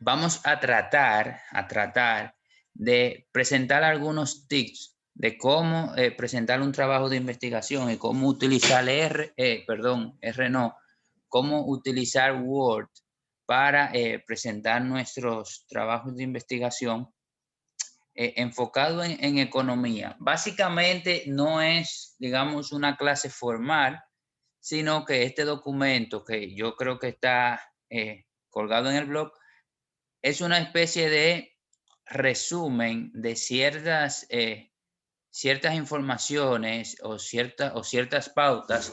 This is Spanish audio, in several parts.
vamos a tratar de presentar algunos tips de cómo presentar un trabajo de investigación y cómo utilizar cómo utilizar Word para presentar nuestros trabajos de investigación enfocado en economía. Básicamente no es, digamos, una clase formal, sino que este documento que yo creo que está colgado en el blog es una especie de resumen de ciertas informaciones o ciertas pautas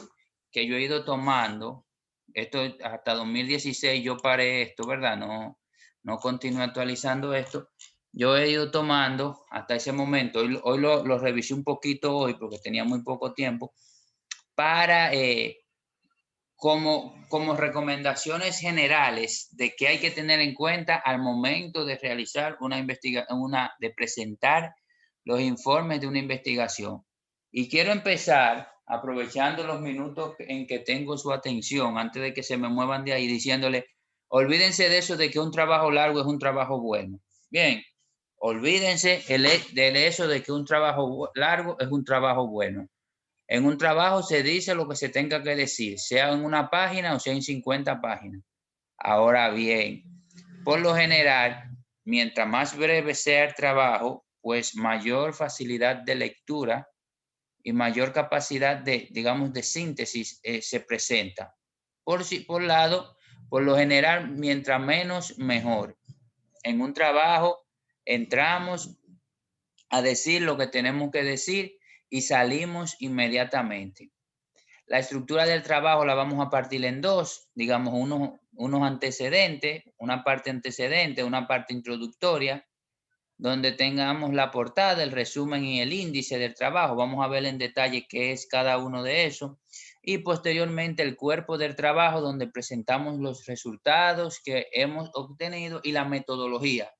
que yo he ido tomando. Esto hasta 2016 yo paré esto, ¿verdad? No continué actualizando esto. Yo he ido tomando hasta ese momento, hoy lo revisé un poquito hoy porque tenía muy poco tiempo, para como recomendaciones generales de qué hay que tener en cuenta al momento de realizar de presentar los informes de una investigación. Y quiero empezar aprovechando los minutos en que tengo su atención antes de que se me muevan de ahí diciéndole, olvídense de eso de que un trabajo largo es un trabajo bueno. Bien, olvídense de eso de que un trabajo largo es un trabajo bueno. En un trabajo se dice lo que se tenga que decir, sea en una página o sea en 50 páginas. Ahora bien, por lo general, mientras más breve sea el trabajo, pues mayor facilidad de lectura y mayor capacidad de, digamos, de síntesis se presenta. Por lo general, mientras menos, mejor. En un trabajo entramos a decir lo que tenemos que decir y salimos inmediatamente. La estructura del trabajo la vamos a partir en dos, digamos, unos antecedentes, una parte antecedente, una parte introductoria, donde tengamos la portada, el resumen y el índice del trabajo. Vamos a ver en detalle qué es cada uno de esos. Y posteriormente el cuerpo del trabajo, donde presentamos los resultados que hemos obtenido y la metodología.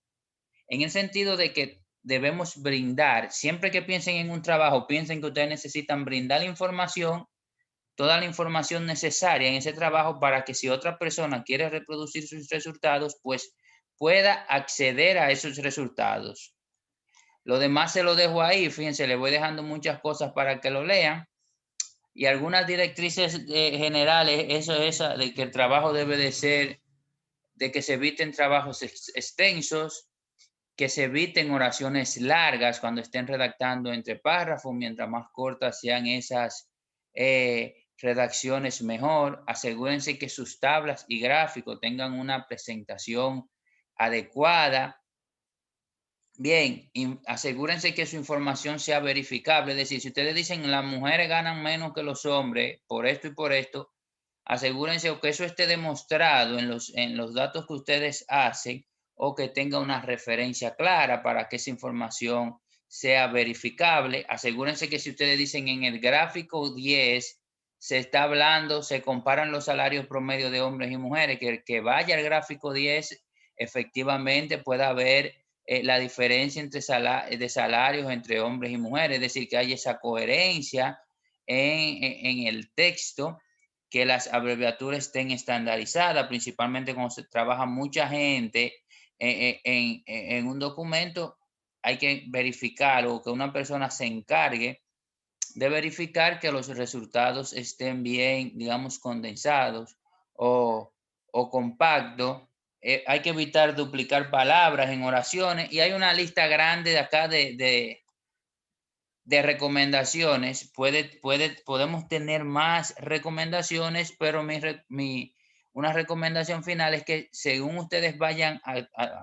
En el sentido de que debemos brindar, siempre que piensen en un trabajo, piensen que ustedes necesitan brindar información, toda la información necesaria en ese trabajo para que si otra persona quiere reproducir sus resultados, pues pueda acceder a esos resultados. Lo demás se lo dejo ahí, fíjense, le voy dejando muchas cosas para que lo lean y algunas directrices generales, eso es de que el trabajo debe de ser, de que se eviten trabajos extensos, que se eviten oraciones largas cuando estén redactando entre párrafos, mientras más cortas sean esas redacciones mejor. Asegúrense que sus tablas y gráficos tengan una presentación adecuada. Bien, asegúrense que su información sea verificable. Es decir, si ustedes dicen las mujeres ganan menos que los hombres por esto y por esto, asegúrense que eso esté demostrado en los datos que ustedes hacen o que tenga una referencia clara para que esa información sea verificable. Asegúrense que si ustedes dicen en el gráfico 10 se está hablando, se comparan los salarios promedio de hombres y mujeres, que el que vaya al gráfico 10 efectivamente pueda ver la diferencia de salarios entre hombres y mujeres, es decir, que haya esa coherencia en el texto, que las abreviaturas estén estandarizadas, principalmente cuando se trabaja mucha gente en un documento, hay que verificar o que una persona se encargue de verificar que los resultados estén bien, digamos, condensados o compactos. Hay que evitar duplicar palabras en oraciones y hay una lista grande de acá de recomendaciones. Podemos tener más recomendaciones, pero una recomendación final es que según ustedes vayan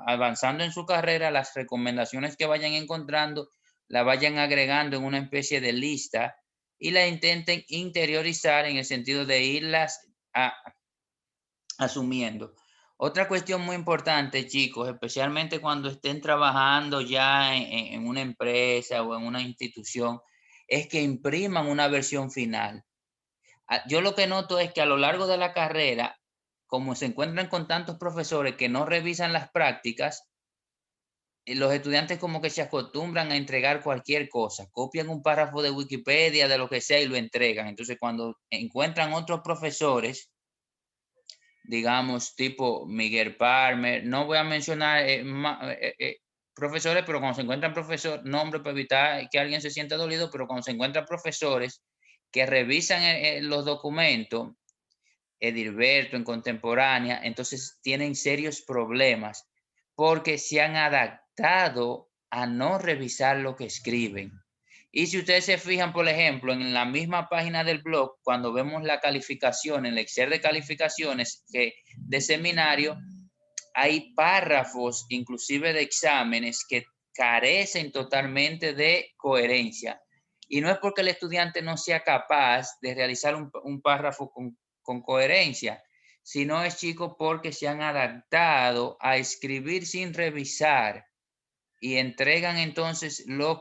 avanzando en su carrera, las recomendaciones que vayan encontrando, la vayan agregando en una especie de lista y la intenten interiorizar en el sentido de irlas asumiendo. Otra cuestión muy importante, chicos, especialmente cuando estén trabajando ya en una empresa o en una institución, es que impriman una versión final. Yo lo que noto es que a lo largo de la carrera, como se encuentran con tantos profesores que no revisan las prácticas, los estudiantes como que se acostumbran a entregar cualquier cosa, copian un párrafo de Wikipedia, de lo que sea, y lo entregan. Entonces, cuando encuentran otros profesores digamos, tipo Miguel Palmer. No voy a mencionar profesores, pero cuando se encuentran profesores, nombre para evitar que alguien se sienta dolido, pero cuando se encuentran profesores que revisan los documentos, Edilberto en contemporánea, entonces tienen serios problemas porque se han adaptado a no revisar lo que escriben. Y si ustedes se fijan, por ejemplo, en la misma página del blog, cuando vemos la calificación, en el Excel de calificaciones de seminario, hay párrafos, inclusive de exámenes, que carecen totalmente de coherencia. Y no es porque el estudiante no sea capaz de realizar un párrafo con coherencia, sino es, chicos, porque se han adaptado a escribir sin revisar y entregan entonces lo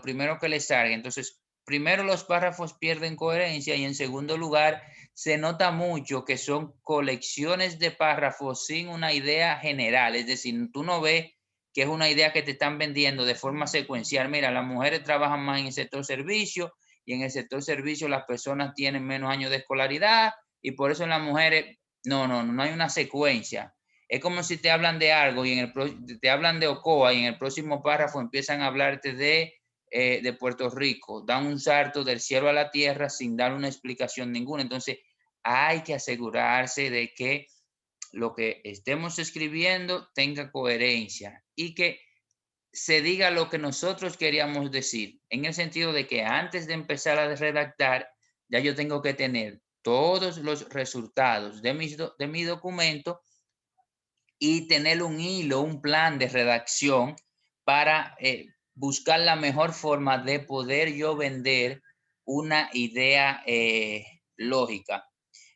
primero que les salga. Entonces, primero los párrafos pierden coherencia y en segundo lugar, se nota mucho que son colecciones de párrafos sin una idea general. Es decir, tú no ves que es una idea que te están vendiendo de forma secuencial. Mira, las mujeres trabajan más en el sector servicio y en el sector servicio las personas tienen menos años de escolaridad y por eso las mujeres, no hay una secuencia. Es como si te hablan de algo y te hablan de Ocoa y en el próximo párrafo empiezan a hablarte de Puerto Rico. Dan un salto del cielo a la tierra sin dar una explicación ninguna. Entonces, hay que asegurarse de que lo que estemos escribiendo tenga coherencia y que se diga lo que nosotros queríamos decir, en el sentido de que antes de empezar a redactar, ya yo tengo que tener todos los resultados de mi documento y tener un hilo, un plan de redacción para buscar la mejor forma de poder yo vender una idea lógica.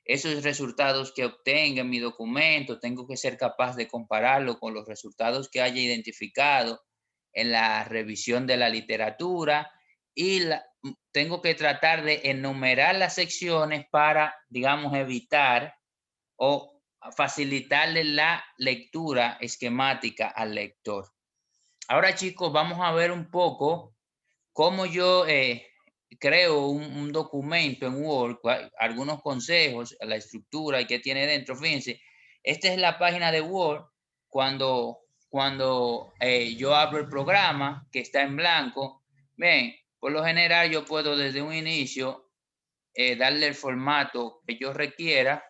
Esos resultados que obtenga en mi documento, tengo que ser capaz de compararlo con los resultados que haya identificado en la revisión de la literatura y tengo que tratar de enumerar las secciones para, digamos, evitar o facilitarle la lectura esquemática al lector. Ahora, chicos, vamos a ver un poco cómo yo creo un documento en Word, algunos consejos, la estructura y qué tiene dentro. Fíjense, esta es la página de Word cuando yo abro el programa que está en blanco. Ven, por lo general yo puedo desde un inicio darle el formato que yo requiera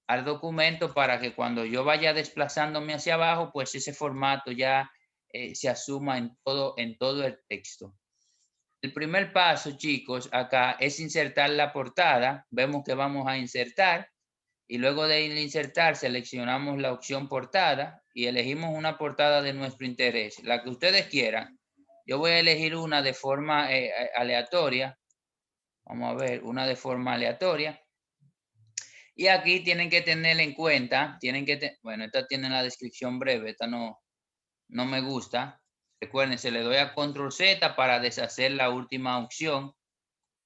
al documento para que cuando yo vaya desplazándome hacia abajo, pues ese formato ya se asuma en todo el texto. El primer paso, chicos, acá es insertar la portada. Vemos que vamos a insertar y luego de insertar seleccionamos la opción portada y elegimos una portada de nuestro interés, la que ustedes quieran. Yo voy a elegir una de forma aleatoria. Vamos a ver, una de forma aleatoria. Y aquí tienen que tener en cuenta, bueno, esta tiene la descripción breve, esta no me gusta. Recuerden, se le doy a Control Z para deshacer la última opción.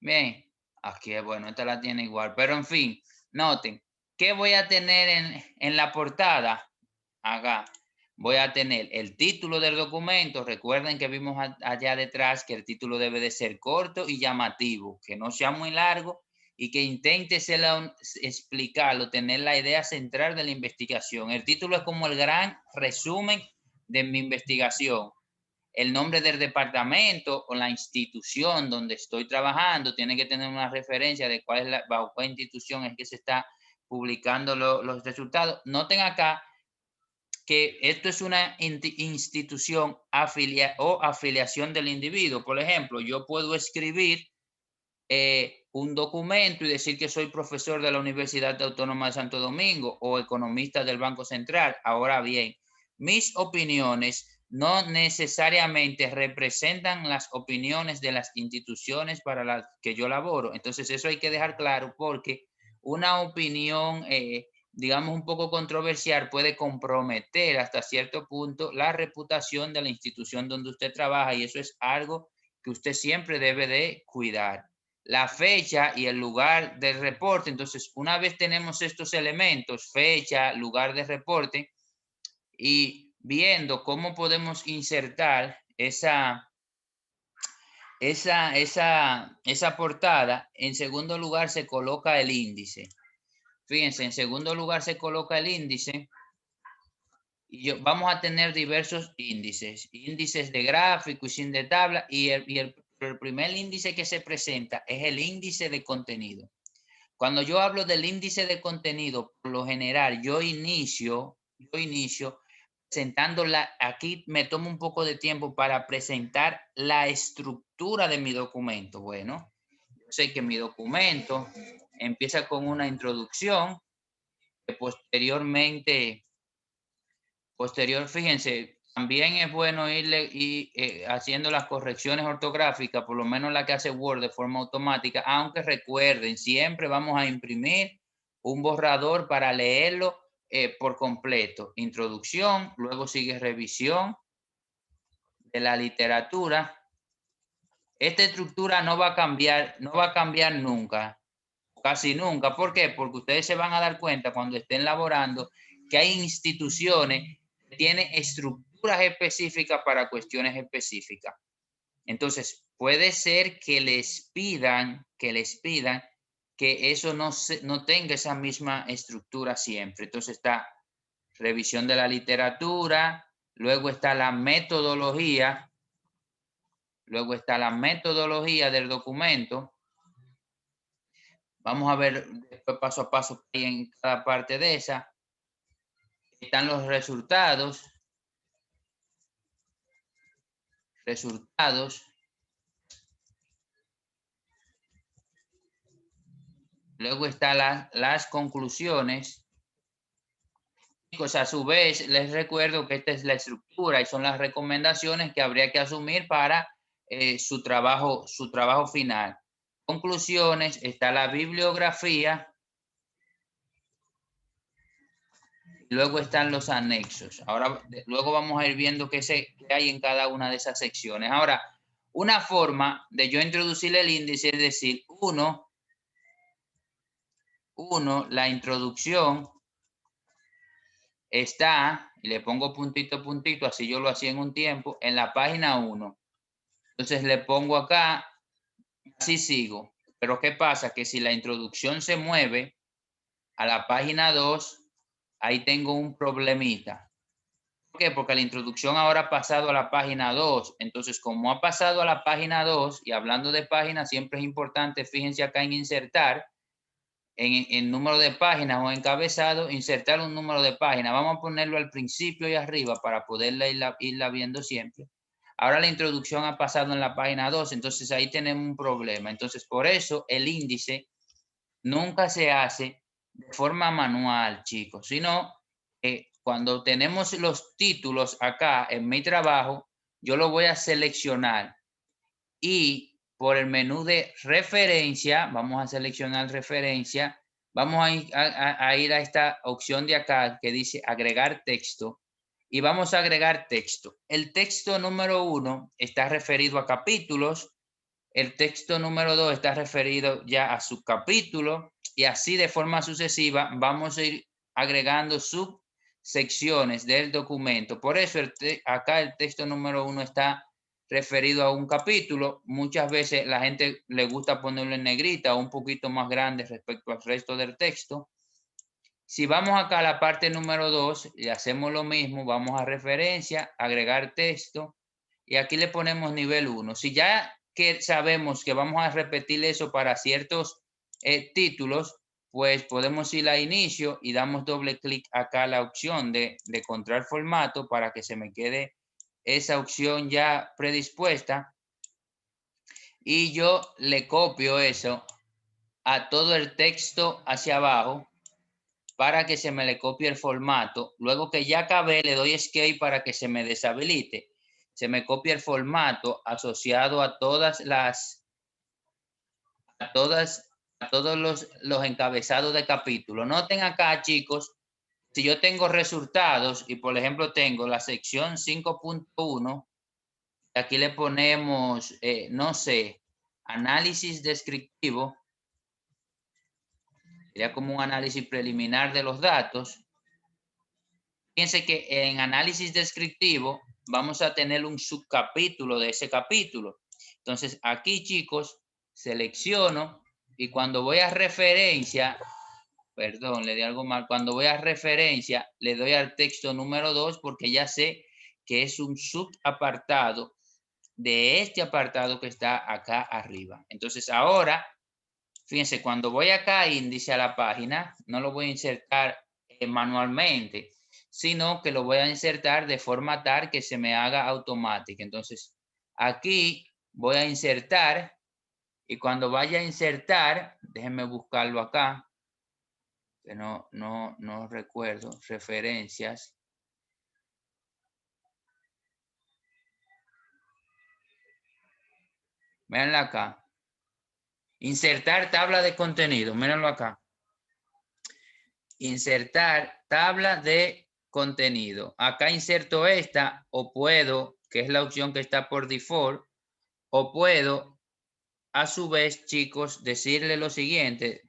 Bien, aquí, bueno, esta la tiene igual, pero en fin, noten, ¿qué voy a tener en la portada? Acá, voy a tener el título del documento. Recuerden que vimos allá detrás que el título debe de ser corto y llamativo, que no sea muy largo y que intente explicarlo, tener la idea central de la investigación. El título es como el gran resumen de mi investigación. El nombre del departamento o la institución donde estoy trabajando tiene que tener una referencia de bajo cuál institución es que se está publicando los resultados. Noten acá que esto es una institución o afiliación del individuo. Por ejemplo, yo puedo escribir un documento y decir que soy profesor de la Universidad Autónoma de Santo Domingo o economista del Banco Central. Ahora bien, mis opiniones no necesariamente representan las opiniones de las instituciones para las que yo laboro. Entonces, eso hay que dejar claro porque una opinión, digamos, un poco controversial puede comprometer hasta cierto punto la reputación de la institución donde usted trabaja y eso es algo que usted siempre debe de cuidar. La fecha y el lugar del reporte. Entonces, una vez tenemos estos elementos, fecha, lugar de reporte, y viendo cómo podemos insertar esa portada, en segundo lugar se coloca el índice. Fíjense, en segundo lugar se coloca el índice. Y vamos a tener diversos índices. Índices de gráfico y sin de tabla. Y el primer índice que se presenta es el índice de contenido. Cuando yo hablo del índice de contenido, por lo general, yo inicio presentándola. Aquí me tomo un poco de tiempo para presentar la estructura de mi documento. Bueno, yo sé que mi documento empieza con una introducción, que fíjense, también es bueno irle haciendo las correcciones ortográficas, por lo menos la que hace Word de forma automática, aunque recuerden, siempre vamos a imprimir un borrador para leerlo por completo. Introducción, luego sigue revisión de la literatura. Esta estructura no va a cambiar nunca, casi nunca. ¿Por qué? Porque ustedes se van a dar cuenta cuando estén laborando que hay instituciones que tienen estructuras específicas para cuestiones específicas. Entonces, puede ser que les pidan que eso no tenga esa misma estructura siempre. Entonces está revisión de la literatura, luego está la metodología, del documento. Vamos a ver después paso a paso en cada parte de esa. Están los resultados. Luego están las conclusiones. Chicos, a su vez, les recuerdo que esta es la estructura y son las recomendaciones que habría que asumir para su trabajo final. Conclusiones, está la bibliografía. Luego están los anexos. Luego vamos a ir viendo qué hay en cada una de esas secciones. Ahora, una forma de yo introducir el índice es decir, la introducción está, y le pongo puntito, así yo lo hacía en un tiempo, en la página 1. Entonces le pongo acá, así sigo. Pero ¿qué pasa? Que si la introducción se mueve a la página 2, ahí tengo un problemita. ¿Por qué? Porque la introducción ahora ha pasado a la página 2. Entonces, como ha pasado a la página 2, y hablando de páginas, siempre es importante, fíjense acá en insertar, en número de páginas o encabezado, insertar un número de páginas. Vamos a ponerlo al principio y arriba para poderla irla viendo siempre. Ahora la introducción ha pasado en la página 2, entonces ahí tenemos un problema. Entonces, por eso el índice nunca se hace de forma manual, chicos, sino cuando tenemos los títulos acá en mi trabajo, yo lo voy a seleccionar y por el menú de referencia, vamos a seleccionar referencia, vamos a ir a esta opción de acá que dice agregar texto y vamos a agregar texto. El texto número 1 está referido a capítulos, el texto número 2 está referido ya a subcapítulos y así de forma sucesiva vamos a ir agregando subsecciones del documento. Por eso acá el texto número 1 está referido a un capítulo. Muchas veces la gente le gusta ponerlo en negrita o un poquito más grande respecto al resto del texto. Si vamos acá a la parte número 2 y hacemos lo mismo, vamos a referencia, agregar texto y aquí le ponemos nivel 1. Si ya que sabemos que vamos a repetir eso para ciertos títulos, pues podemos ir a inicio y damos doble clic acá a la opción de encontrar formato para que se me quede esa opción ya predispuesta y yo le copio eso a todo el texto hacia abajo para que se me le copie el formato. Luego que ya acabé, le doy escape para que se me deshabilite. Se me copia el formato asociado a todos los encabezados de capítulo. Noten acá, chicos, si yo tengo resultados y por ejemplo tengo la sección 5.1, aquí le ponemos, no sé, análisis descriptivo. Sería como un análisis preliminar de los datos. Fíjense que en análisis descriptivo vamos a tener un subcapítulo de ese capítulo. Entonces aquí, chicos, selecciono y cuando voy a referencia, Perdón, le di algo mal. Cuando voy a referencia, le doy al texto número 2 porque ya sé que es un subapartado de este apartado que está acá arriba. Entonces ahora, fíjense, cuando voy acá a índice a la página, no lo voy a insertar manualmente, sino que lo voy a insertar de forma tal que se me haga automático. Entonces aquí voy a insertar y cuando vaya a insertar, déjenme buscarlo acá, que no recuerdo, referencias. Mírenla acá. Insertar tabla de contenido, mírenlo acá. Insertar tabla de contenido. Acá inserto esta o puedo, que es la opción que está por default, o puedo a su vez, chicos, decirle lo siguiente.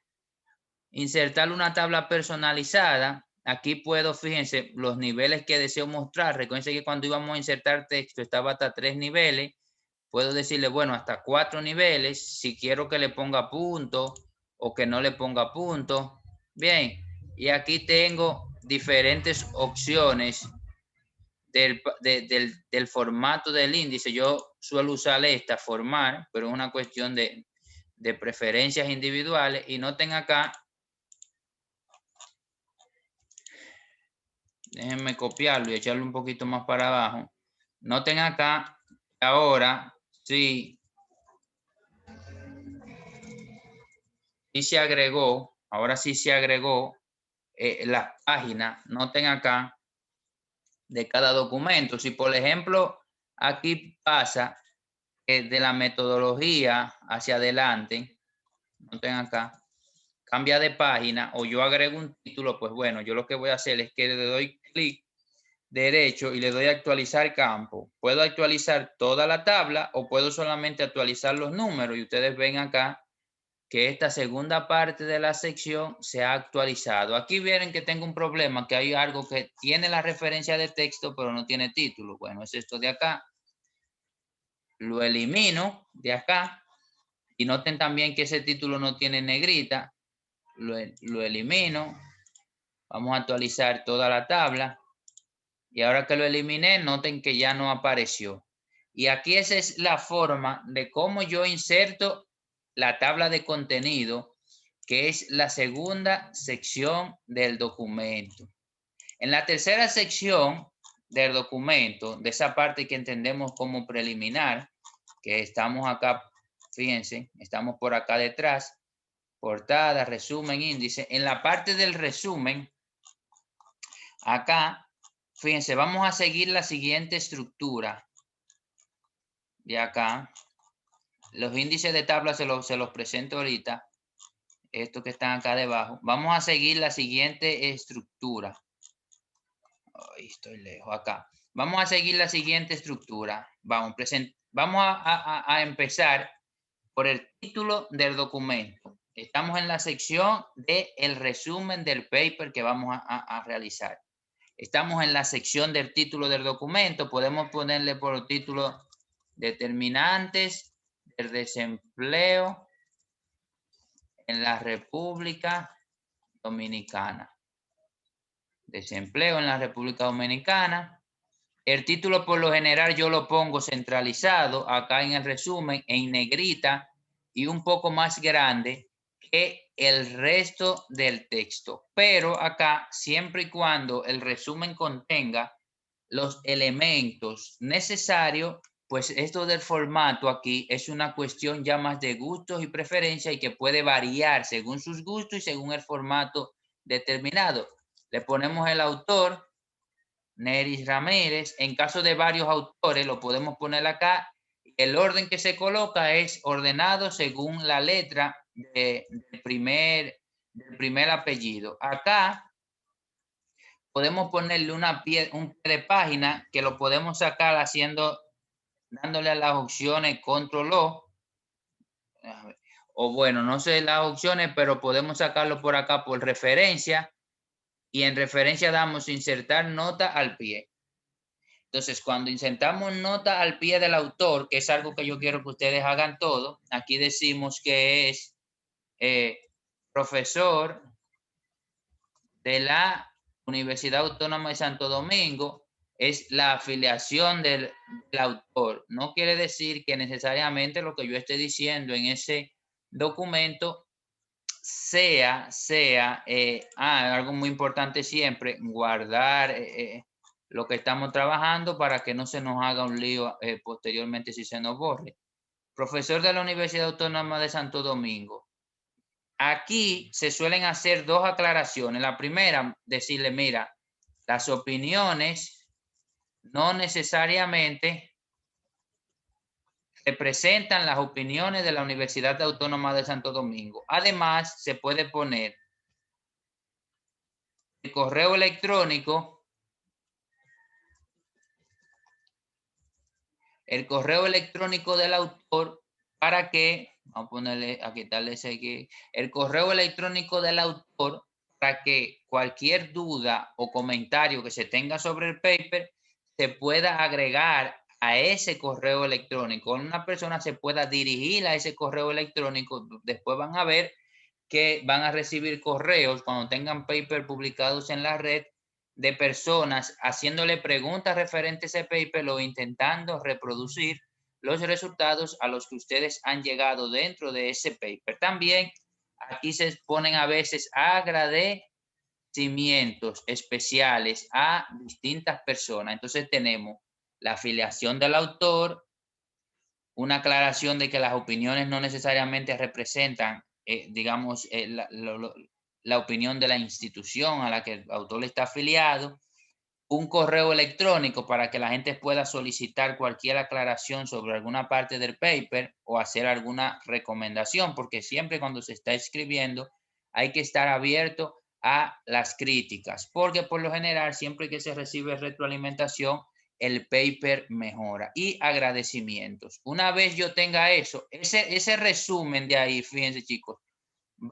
Insertar una tabla personalizada. Aquí puedo, fíjense, los niveles que deseo mostrar. Recuerden que cuando íbamos a insertar texto estaba hasta 3 niveles. Puedo decirle, bueno, hasta 4 niveles. Si quiero que le ponga punto o que no le ponga punto. Bien, y aquí tengo diferentes opciones del formato del índice. Yo suelo usar esta, formar, pero es una cuestión de preferencias individuales. Y noten acá, déjenme copiarlo y echarlo un poquito más para abajo. Noten acá, ahora sí se agregó, ahora sí se agregó las páginas. Noten acá de cada documento. Si por ejemplo aquí pasa de la metodología hacia adelante, noten acá, cambia de página o yo agrego un título, pues bueno, yo lo que voy a hacer es que le doy clic derecho y le doy a actualizar campo. Puedo actualizar toda la tabla o puedo solamente actualizar los números y ustedes ven acá que esta segunda parte de la sección se ha actualizado. Aquí ven que tengo un problema, que hay algo que tiene la referencia de texto pero no tiene título. Bueno, es esto de acá. Lo elimino de acá y noten también que ese título no tiene negrita. Lo elimino. Vamos a actualizar toda la tabla. Y ahora que lo eliminé, noten que ya no apareció. Y aquí esa es la forma de cómo yo inserto la tabla de contenido, que es la segunda sección del documento. En la tercera sección del documento, de esa parte que entendemos como preliminar, que estamos acá, fíjense, estamos por acá detrás, portada, resumen, índice. En la parte del resumen, acá, fíjense, vamos a seguir la siguiente estructura. De acá, los índices de tabla se los presento ahorita. Estos que están acá debajo. Vamos a seguir la siguiente estructura. Ay, estoy lejos acá. Vamos a seguir la siguiente estructura. Vamos a empezar por el título del documento. Estamos en la sección del resumen del paper que vamos a realizar. Estamos en la sección del título del documento. Podemos ponerle por título determinantes del desempleo en la República Dominicana. Desempleo en la República Dominicana. El título por lo general yo lo pongo centralizado acá en el resumen en negrita y un poco más grande que el resto del texto. Pero acá, siempre y cuando el resumen contenga los elementos necesarios, pues esto del formato aquí es una cuestión ya más de gustos y preferencia y que puede variar según sus gustos y según el formato determinado. Le ponemos el autor, Neris Ramírez. En caso de varios autores, lo podemos poner acá. El orden que se coloca es ordenado según la letra del primer apellido. Acá podemos ponerle un pie de página que lo podemos sacar dándole a las opciones control O. O bueno, no sé las opciones, pero podemos sacarlo por acá por referencia. Y en referencia damos insertar nota al pie. Entonces, cuando insertamos nota al pie del autor, que es algo que yo quiero que ustedes hagan todo, aquí decimos que es profesor de la Universidad Autónoma de Santo Domingo es la afiliación del autor. No quiere decir que necesariamente lo que yo esté diciendo en ese documento sea algo muy importante siempre, guardar lo que estamos trabajando para que no se nos haga un lío posteriormente si se nos borre. Profesor de la Universidad Autónoma de Santo Domingo. Aquí se suelen hacer dos aclaraciones. La primera, decirle, mira, las opiniones no necesariamente representan las opiniones de la Universidad Autónoma de Santo Domingo. Además, se puede poner el correo electrónico del autor para que, vamos a ponerle, a quitarle ese aquí, el correo electrónico del autor para que cualquier duda o comentario que se tenga sobre el paper se pueda agregar a ese correo electrónico. Una persona se pueda dirigir a ese correo electrónico. Después van a ver que van a recibir correos cuando tengan paper publicados en la red de personas haciéndole preguntas referentes a ese paper o intentando reproducir los resultados a los que ustedes han llegado dentro de ese paper. También aquí se ponen a veces agradecimientos especiales a distintas personas. Entonces tenemos la afiliación del autor, una aclaración de que las opiniones no necesariamente representan, digamos, la opinión de la institución a la que el autor está afiliado, un correo electrónico para que la gente pueda solicitar cualquier aclaración sobre alguna parte del paper o hacer alguna recomendación, porque siempre cuando se está escribiendo hay que estar abierto a las críticas, porque por lo general siempre que se recibe retroalimentación el paper mejora. Y agradecimientos. Una vez yo tenga eso, ese resumen de ahí, fíjense chicos,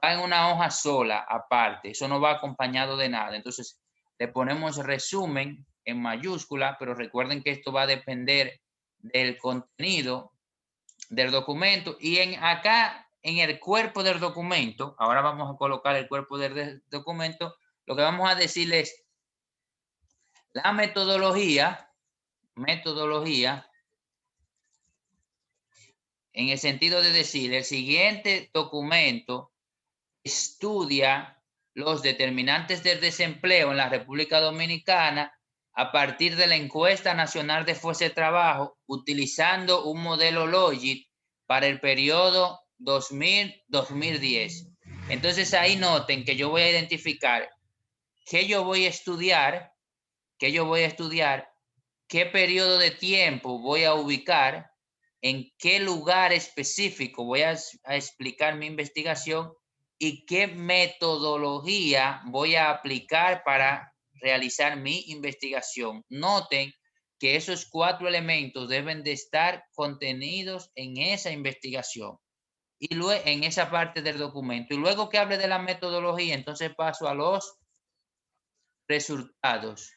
va en una hoja sola aparte, eso no va acompañado de nada. Entonces le ponemos resumen en mayúscula, pero recuerden que esto va a depender del contenido del documento. Y acá en el cuerpo del documento, ahora vamos a colocar el cuerpo del documento, lo que vamos a decir es la metodología en el sentido de decir, el siguiente documento estudia los determinantes del desempleo en la República Dominicana a partir de la encuesta nacional de fuerza de trabajo, utilizando un modelo Logit para el periodo 2000-2010. Entonces ahí noten que yo voy a identificar qué yo voy a estudiar, qué periodo de tiempo voy a ubicar, en qué lugar específico voy a explicar mi investigación y qué metodología voy a aplicar para realizar mi investigación. Noten que esos 4 elementos deben de estar contenidos en esa investigación y luego en esa parte del documento. Y luego que hable de la metodología, entonces paso a los resultados.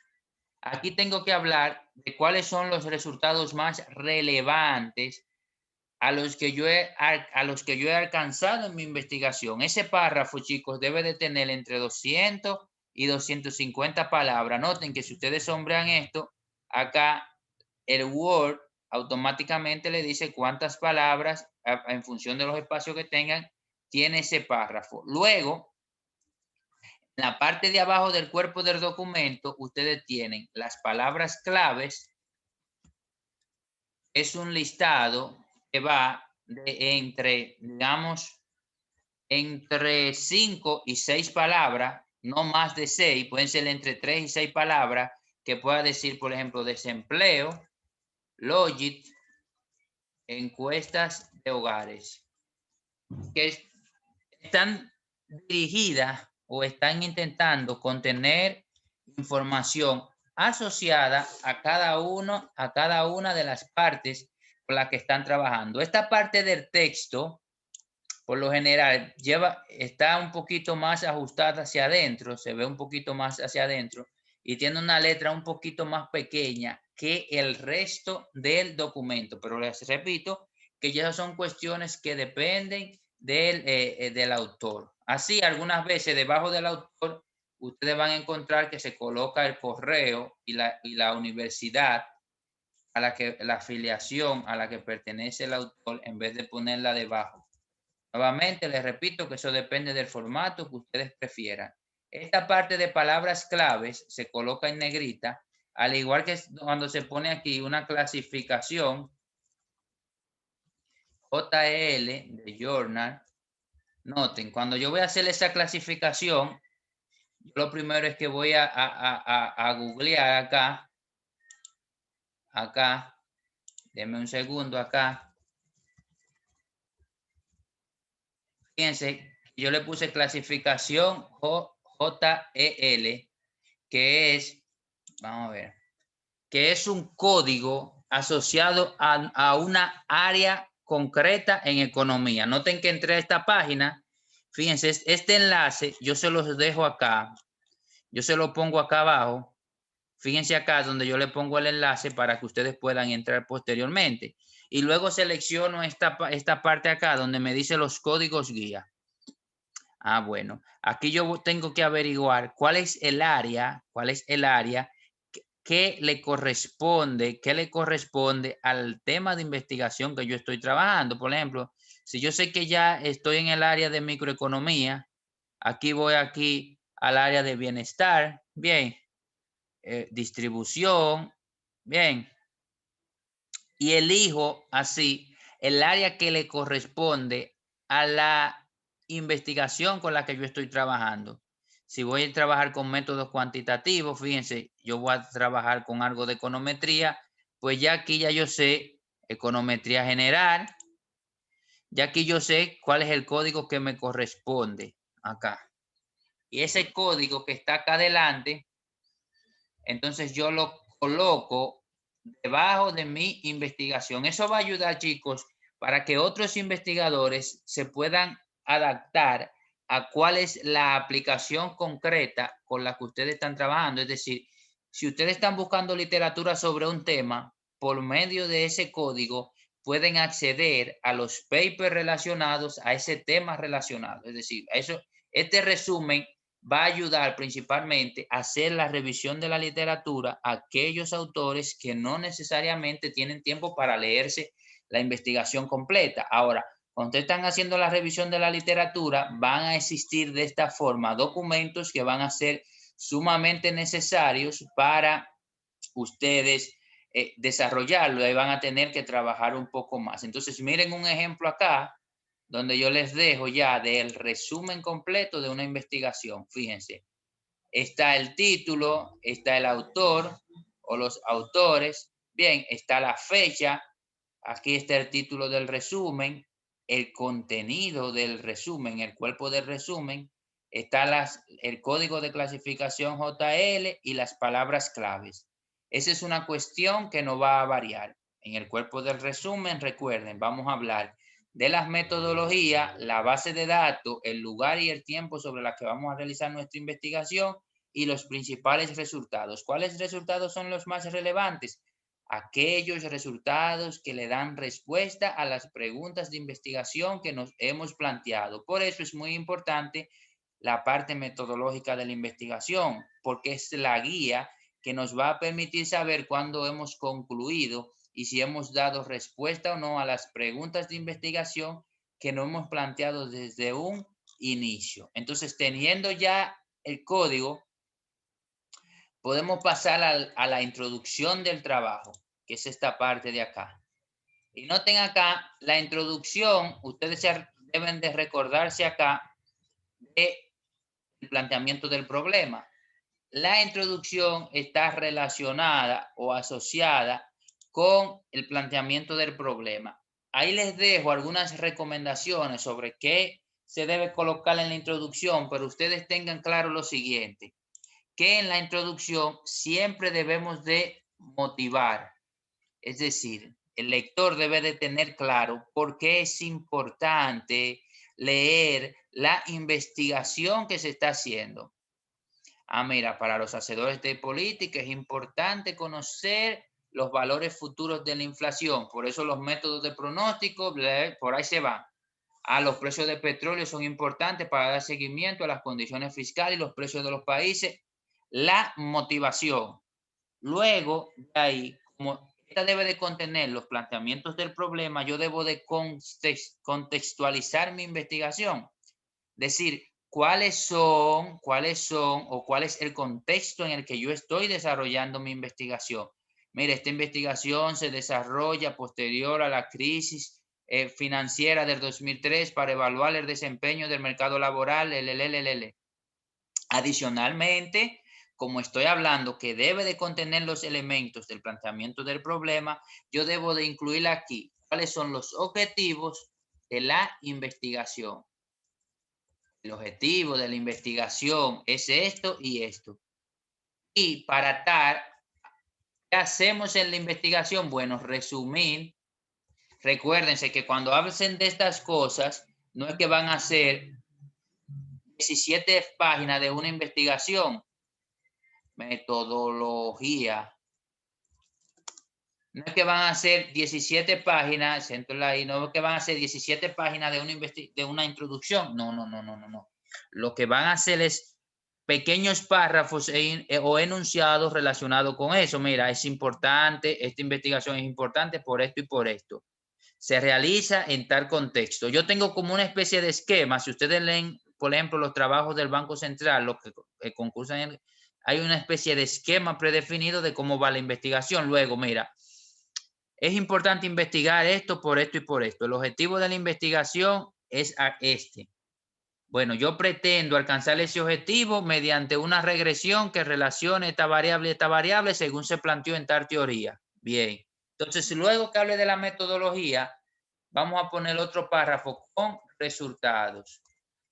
Aquí tengo que hablar de cuáles son los resultados más relevantes a los que yo he alcanzado en mi investigación. Ese párrafo, chicos, debe de tener entre 200 y 250 palabras. Noten que si ustedes sombrean esto, acá el Word automáticamente le dice cuántas palabras en función de los espacios que tengan tiene ese párrafo. Luego, en la parte de abajo del cuerpo del documento, ustedes tienen las palabras claves. Es un listado que va entre, digamos, entre 5 y 6 palabras, no más de 6, pueden ser entre 3 y 6 palabras, que pueda decir, por ejemplo, desempleo, Logit, encuestas de hogares, que están dirigidas o están intentando contener información asociada a cada una de las partes con las que están trabajando. Esta parte del texto, por lo general, está un poquito más ajustada hacia adentro, se ve un poquito más hacia adentro y tiene una letra un poquito más pequeña que el resto del documento. Pero les repito que ya son cuestiones que dependen del autor. Así, algunas veces debajo del autor ustedes van a encontrar que se coloca el correo y la universidad a la afiliación a la que pertenece el autor en vez de ponerla debajo. Nuevamente les repito que eso depende del formato que ustedes prefieran. Esta parte de palabras claves se coloca en negrita, al igual que cuando se pone aquí una clasificación JEL de Journal. Noten, cuando yo voy a hacer esa clasificación, yo lo primero es que voy a googlear acá, denme un segundo acá. Fíjense, yo le puse clasificación JEL, que es, vamos a ver, que es un código asociado a una área concreta en economía. Noten que entré a esta página, fíjense, este enlace yo se los dejo acá, yo se lo pongo acá abajo. Fíjense acá donde yo le pongo el enlace para que ustedes puedan entrar posteriormente. Y luego selecciono esta parte acá donde me dice los códigos guía. Ah, bueno, aquí yo tengo que averiguar cuál es el área que le corresponde al tema de investigación que yo estoy trabajando. Por ejemplo, si yo sé que ya estoy en el área de microeconomía, aquí voy al área de bienestar, bien, distribución, bien, y elijo así el área que le corresponde a la investigación con la que yo estoy trabajando. Si voy a trabajar con métodos cuantitativos, fíjense, yo voy a trabajar con algo de econometría, pues ya aquí ya yo sé econometría general, ya aquí yo sé cuál es el código que me corresponde acá. Y ese código que está acá adelante, entonces yo lo coloco debajo de mi investigación. Eso va a ayudar, chicos, para que otros investigadores se puedan adaptar a cuál es la aplicación concreta con la que ustedes están trabajando. Es decir, si ustedes están buscando literatura sobre un tema, por medio de ese código pueden acceder a los papers relacionados a ese tema relacionado. Es decir, este resumen va a ayudar principalmente a hacer la revisión de la literatura a aquellos autores que no necesariamente tienen tiempo para leerse la investigación completa. Ahora, cuando ustedes están haciendo la revisión de la literatura, van a existir de esta forma documentos que van a ser sumamente necesarios para ustedes desarrollarlo y van a tener que trabajar un poco más. Entonces, miren un ejemplo acá donde yo les dejo ya del resumen completo de una investigación. Fíjense, está el título, está el autor o los autores, bien, está la fecha, aquí está el título del resumen, el contenido del resumen, el cuerpo del resumen, está el código de clasificación JL y las palabras claves. Esa es una cuestión que no va a variar. En el cuerpo del resumen, recuerden, vamos a hablar de las metodologías, la base de datos, el lugar y el tiempo sobre la que vamos a realizar nuestra investigación y los principales resultados. ¿Cuáles resultados son los más relevantes? Aquellos resultados que le dan respuesta a las preguntas de investigación que nos hemos planteado. Por eso es muy importante la parte metodológica de la investigación, porque es la guía que nos va a permitir saber cuándo hemos concluido y si hemos dado respuesta o no a las preguntas de investigación que nos hemos planteado desde un inicio. Entonces, teniendo ya el código, podemos pasar a la introducción del trabajo, que es esta parte de acá. Y noten acá, la introducción, ustedes deben de recordarse acá del planteamiento del problema. La introducción está relacionada o asociada con el planteamiento del problema. Ahí les dejo algunas recomendaciones sobre qué se debe colocar en la introducción, pero ustedes tengan claro lo siguiente, que en la introducción siempre debemos de motivar, es decir, el lector debe de tener claro por qué es importante leer la investigación que se está haciendo. Mira, para los hacedores de política es importante conocer los valores futuros de la inflación. Por eso los métodos de pronóstico, por ahí se van. Los precios de petróleo son importantes para dar seguimiento a las condiciones fiscales y los precios de los países. La motivación. Luego, de ahí, como esta debe de contener los planteamientos del problema, yo debo de contextualizar mi investigación. Decir, cuáles son o cuál es el contexto en el que yo estoy desarrollando mi investigación. Mire, esta investigación se desarrolla posterior a la crisis financiera del 2003 para evaluar el desempeño del mercado laboral. Adicionalmente, como estoy hablando que debe de contener los elementos del planteamiento del problema, yo debo de incluir aquí cuáles son los objetivos de la investigación. El objetivo de la investigación es esto y esto. Y para tal, ¿qué hacemos en la investigación? Bueno, resumir. Recuérdense que cuando hablen de estas cosas, no es que van a ser 17 páginas de una investigación. Metodología. No es que van a ser 17 páginas, ahí, no es que van a ser 17 páginas de una introducción. No. Lo que van a hacer es pequeños párrafos o enunciados relacionados con eso. Mira, es importante, esta investigación es importante por esto y por esto. Se realiza en tal contexto. Yo tengo como una especie de esquema. Si ustedes leen, por ejemplo, los trabajos del Banco Central, los que concursan, hay una especie de esquema predefinido de cómo va la investigación. Luego, mira, es importante investigar esto por esto y por esto. El objetivo de la investigación es este. Bueno, yo pretendo alcanzar ese objetivo mediante una regresión que relacione esta variable según se planteó en tal teoría. Bien. Entonces, luego que hable de la metodología, vamos a poner otro párrafo con resultados.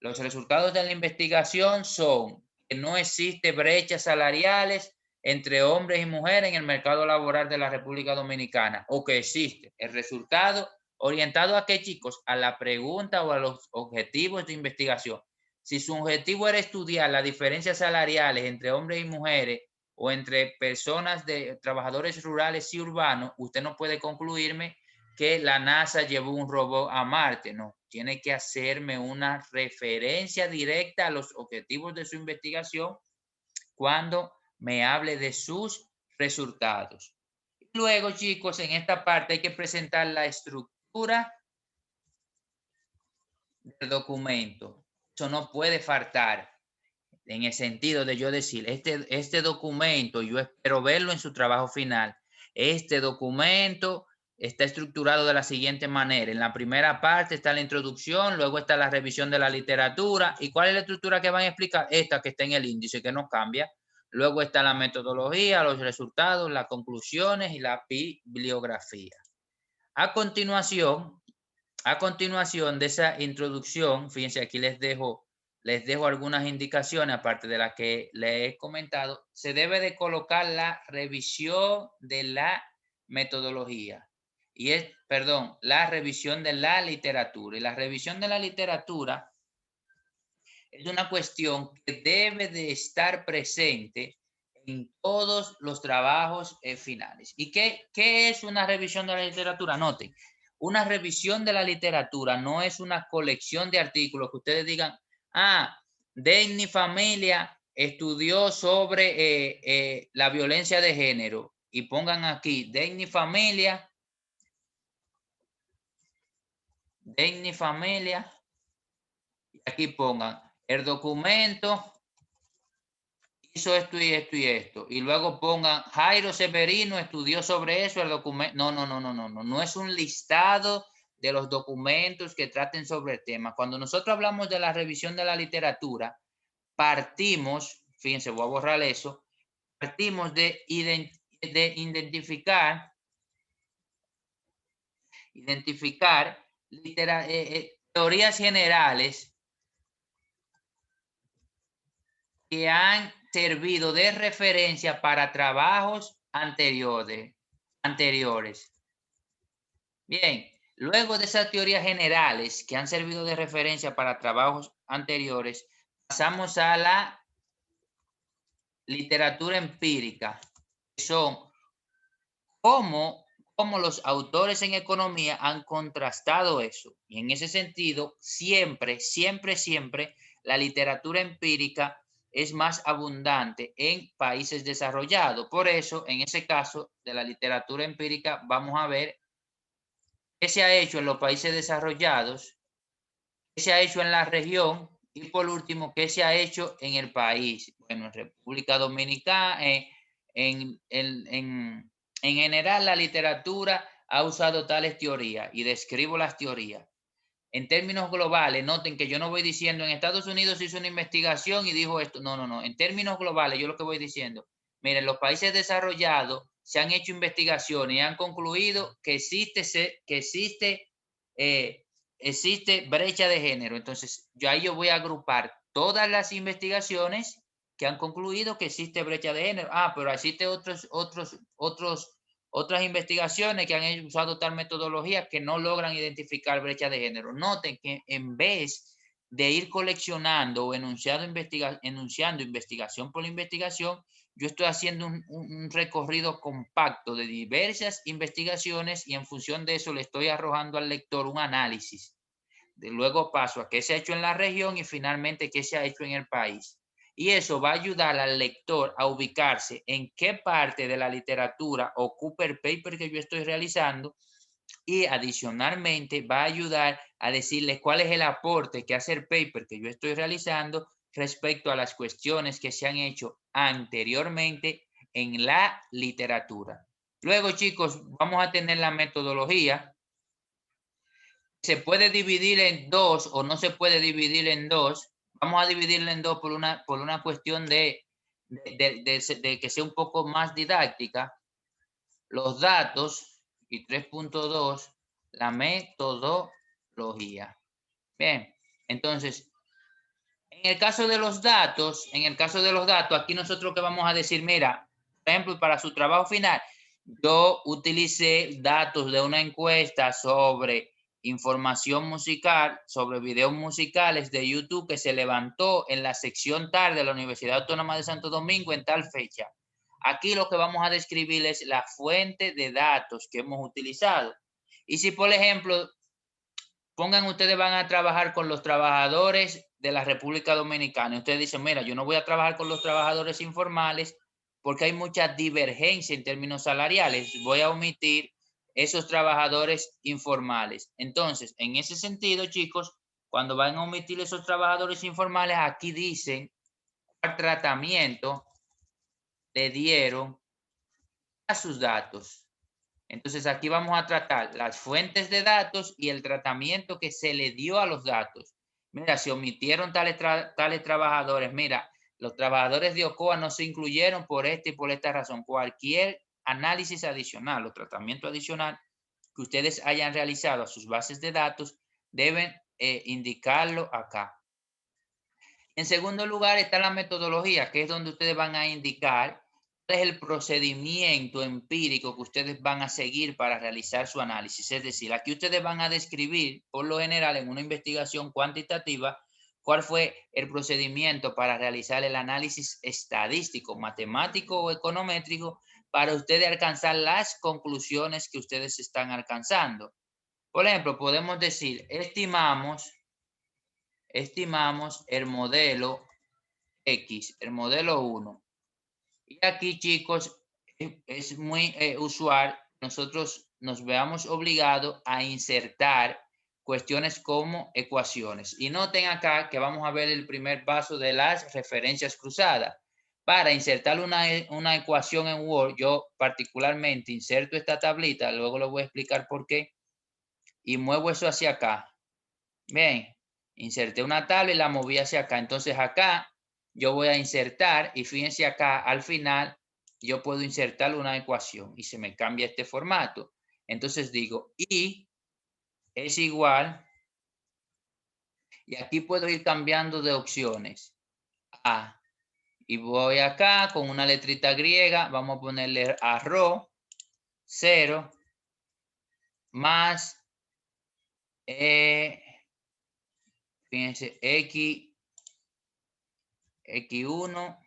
Los resultados de la investigación son que no existe brechas salariales entre hombres y mujeres en el mercado laboral de la República Dominicana, o que existe. El resultado orientado a qué, chicos, a la pregunta o a los objetivos de investigación. Si su objetivo era estudiar las diferencias salariales entre hombres y mujeres o entre personas de trabajadores rurales y urbanos, usted no puede concluirme que la NASA llevó un robot a Marte. No, tiene que hacerme una referencia directa a los objetivos de su investigación cuando me hable de sus resultados. Luego, chicos, en esta parte hay que presentar la estructura del documento. Eso no puede faltar en el sentido de yo decir, este documento, yo espero verlo en su trabajo final. Este documento está estructurado de la siguiente manera. En la primera parte está la introducción, luego está la revisión de la literatura. ¿Y cuál es la estructura que van a explicar? Esta que está en el índice, que no cambia. Luego está la metodología, los resultados, las conclusiones y la bibliografía. A continuación de esa introducción, fíjense, aquí les dejo algunas indicaciones, aparte de las que les he comentado. Se debe de colocar la revisión de la metodología. La revisión de la literatura. Y la revisión de la literatura es una cuestión que debe de estar presente en todos los trabajos finales. ¿Y qué es una revisión de la literatura? Noten, una revisión de la literatura no es una colección de artículos que ustedes digan, Denny Familia estudió sobre la violencia de género y pongan aquí Denny Familia, y aquí pongan el documento hizo esto y esto y esto, y luego pongan Jairo Severino estudió sobre eso el documento. No es un listado de los documentos que traten sobre el tema. Cuando nosotros hablamos de la revisión de la literatura, partimos, fíjense, voy a borrar eso, partimos de identificar teorías generales que han servido de referencia para trabajos anteriores. Bien, luego de esas teorías generales que han servido de referencia para trabajos anteriores, pasamos a la literatura empírica, que son cómo cómo los autores en economía han contrastado eso. Y en ese sentido, siempre, siempre, siempre, la literatura empírica es más abundante en países desarrollados. Por eso, en ese caso de la literatura empírica, vamos a ver qué se ha hecho en los países desarrollados, qué se ha hecho en la región y por último, qué se ha hecho en el país. Bueno, en República Dominicana, en general la literatura ha usado tales teorías y describo las teorías. En términos globales, noten que yo no voy diciendo en Estados Unidos se hizo una investigación y dijo esto. No, no, no. En términos globales, yo lo que voy diciendo, miren, los países desarrollados se han hecho investigaciones y han concluido que existe brecha de género. Entonces, yo voy a agrupar todas las investigaciones que han concluido que existe brecha de género. Ah, pero existe otras investigaciones que han usado tal metodología que no logran identificar brecha de género. Noten que en vez de ir coleccionando o enunciando investigación por investigación, yo estoy haciendo un recorrido compacto de diversas investigaciones y en función de eso le estoy arrojando al lector un análisis. Luego paso a qué se ha hecho en la región y finalmente qué se ha hecho en el país. Y eso va a ayudar al lector a ubicarse en qué parte de la literatura ocupa el paper que yo estoy realizando y adicionalmente va a ayudar a decirle cuál es el aporte que hace el paper que yo estoy realizando respecto a las cuestiones que se han hecho anteriormente en la literatura. Luego, chicos, vamos a tener la metodología. Se puede dividir en dos o no se puede dividir en dos. Vamos a dividirla en dos por una cuestión de que sea un poco más didáctica. Los datos y 3.2, la metodología. Bien, entonces, en el caso de los datos, aquí nosotros que vamos a decir, mira, por ejemplo, para su trabajo final, yo utilicé datos de una encuesta sobre información musical, sobre videos musicales de YouTube que se levantó en la sección tarde de la Universidad Autónoma de Santo Domingo en tal fecha. Aquí lo que vamos a describir es la fuente de datos que hemos utilizado. Y si, por ejemplo, pongan ustedes van a trabajar con los trabajadores de la República Dominicana. Y ustedes dicen, mira, yo no voy a trabajar con los trabajadores informales porque hay mucha divergencia en términos salariales. Voy a omitir esos trabajadores informales. Entonces, en ese sentido, chicos, cuando van a omitir esos trabajadores informales, aquí dicen cuál tratamiento le dieron a sus datos. Entonces aquí vamos a tratar las fuentes de datos y el tratamiento que se le dio a los datos. Mira, se omitieron tales trabajadores. Mira, los trabajadores de OCOA no se incluyeron por esta y por esta razón. Cualquier análisis adicional o tratamiento adicional que ustedes hayan realizado a sus bases de datos deben indicarlo acá. En segundo lugar está la metodología, que es donde ustedes van a indicar cuál es el procedimiento empírico que ustedes van a seguir para realizar su análisis. Es decir, aquí ustedes van a describir, por lo general, en una investigación cuantitativa, cuál fue el procedimiento para realizar el análisis estadístico, matemático o econométrico para ustedes alcanzar las conclusiones que ustedes están alcanzando. Por ejemplo, podemos decir, estimamos el modelo X, el modelo 1. Y aquí, chicos, es muy usual nosotros nos veamos obligados a insertar cuestiones como ecuaciones. Y noten acá que vamos a ver el primer paso de las referencias cruzadas. Para insertar una ecuación en Word, yo particularmente inserto esta tablita, luego les voy a explicar por qué, y muevo eso hacia acá. Bien, inserté una tabla y la moví hacia acá. Entonces acá yo voy a insertar y fíjense acá al final yo puedo insertar una ecuación y se me cambia este formato. Entonces digo y es igual y aquí puedo ir cambiando de opciones. A y voy acá con una letrita griega, vamos a ponerle arroz 0 más fíjense x1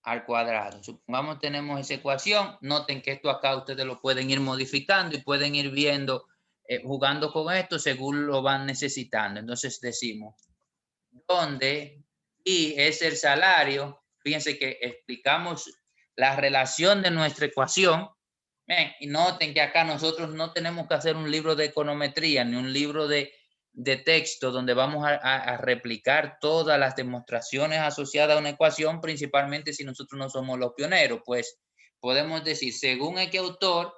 al cuadrado. Supongamos tenemos esa ecuación. Noten que esto acá ustedes lo pueden ir modificando y pueden ir viendo, jugando con esto según lo van necesitando. Entonces decimos, donde I es el salario. Fíjense que explicamos la relación de nuestra ecuación. Bien, y noten que acá nosotros no tenemos que hacer un libro de econometría ni un libro de texto donde vamos a replicar todas las demostraciones asociadas a una ecuación, principalmente si nosotros no somos los pioneros. Pues podemos decir, según el autor,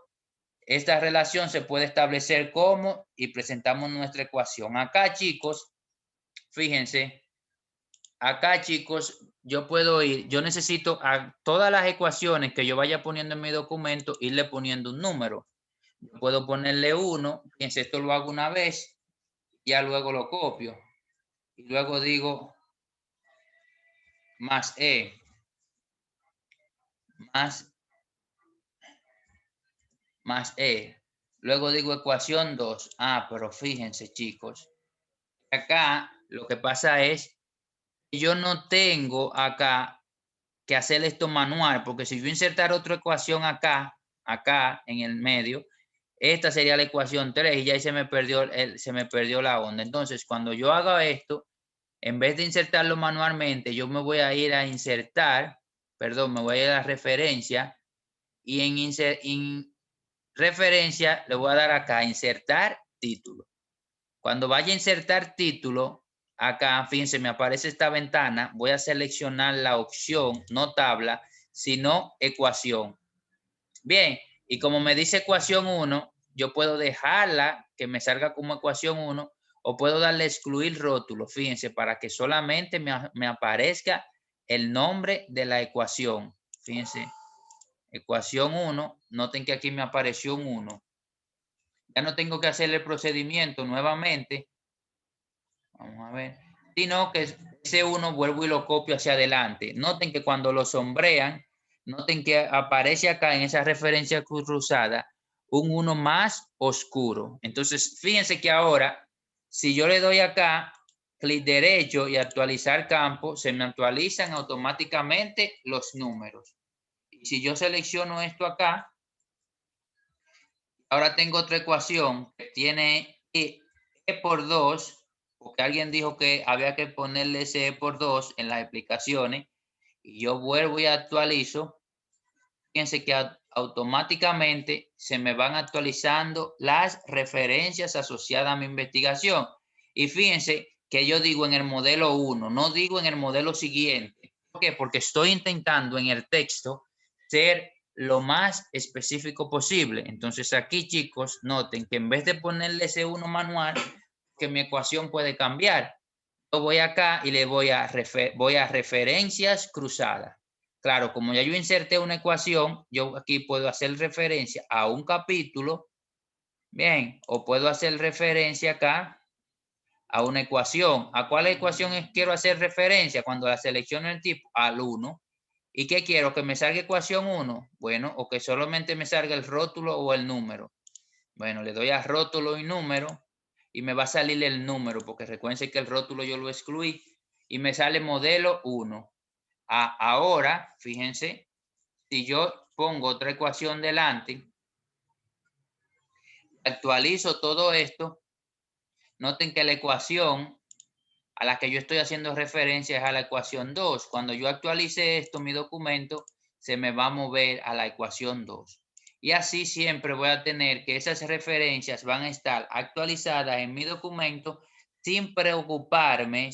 esta relación se puede establecer como, y presentamos nuestra ecuación. Acá, chicos, fíjense, acá, chicos, yo necesito a todas las ecuaciones que yo vaya poniendo en mi documento, irle poniendo un número. Yo puedo ponerle 1, fíjense, esto lo hago una vez, ya luego lo copio. Y luego digo más E, más E. Luego digo ecuación 2. Ah, pero fíjense, chicos, acá lo que pasa es que yo no tengo acá que hacer esto manual, porque si yo insertar otra ecuación acá en el medio, esta sería la ecuación 3 y ya ahí se me perdió la onda. Entonces, cuando yo haga esto, en vez de insertarlo manualmente, yo me voy a ir a insertar, perdón, me voy a ir a referencia y en referencia le voy a dar acá insertar título. Cuando vaya a insertar título, acá, fíjense, me aparece esta ventana. Voy a seleccionar la opción, no tabla, sino ecuación. Bien, y como me dice ecuación 1, yo puedo dejarla que me salga como ecuación 1 o puedo darle excluir rótulo, fíjense, para que solamente me aparezca el nombre de la ecuación. Fíjense, ecuación 1, noten que aquí me apareció un 1. Ya no tengo que hacer el procedimiento nuevamente. Vamos a ver. Sino que ese 1 vuelvo y lo copio hacia adelante. Noten que cuando lo sombrean, noten que aparece acá en esa referencia cruzada un 1 más oscuro. Entonces, fíjense que ahora, si yo le doy acá, clic derecho y actualizar campo, se me actualizan automáticamente los números. Y si yo selecciono esto acá, ahora tengo otra ecuación que tiene E por 2, porque alguien dijo que había que ponerle ese E por 2 en las explicaciones, y yo vuelvo y actualizo. Fíjense que automáticamente se me van actualizando las referencias asociadas a mi investigación. Y fíjense que yo digo en el modelo 1, no digo en el modelo siguiente. ¿Por qué? Porque estoy intentando en el texto ser lo más específico posible. Entonces aquí, chicos, noten que en vez de ponerle ese 1 manual, que mi ecuación puede cambiar. Yo voy acá y le voy a referencias cruzadas. Claro, como ya yo inserté una ecuación, yo aquí puedo hacer referencia a un capítulo, bien, o puedo hacer referencia acá a una ecuación. ¿A cuál ecuación quiero hacer referencia? Cuando la selecciono el tipo, al 1. ¿Y qué quiero? ¿Que me salga ecuación 1? Bueno, o que solamente me salga el rótulo o el número. Bueno, le doy a rótulo y número y me va a salir el número, porque recuerden que el rótulo yo lo excluí y me sale modelo 1. Ahora, fíjense, si yo pongo otra ecuación delante, actualizo todo esto, noten que la ecuación a la que yo estoy haciendo referencia es a la ecuación 2. Cuando yo actualice esto, mi documento se me va a mover a la ecuación 2. Y así siempre voy a tener que esas referencias van a estar actualizadas en mi documento sin preocuparme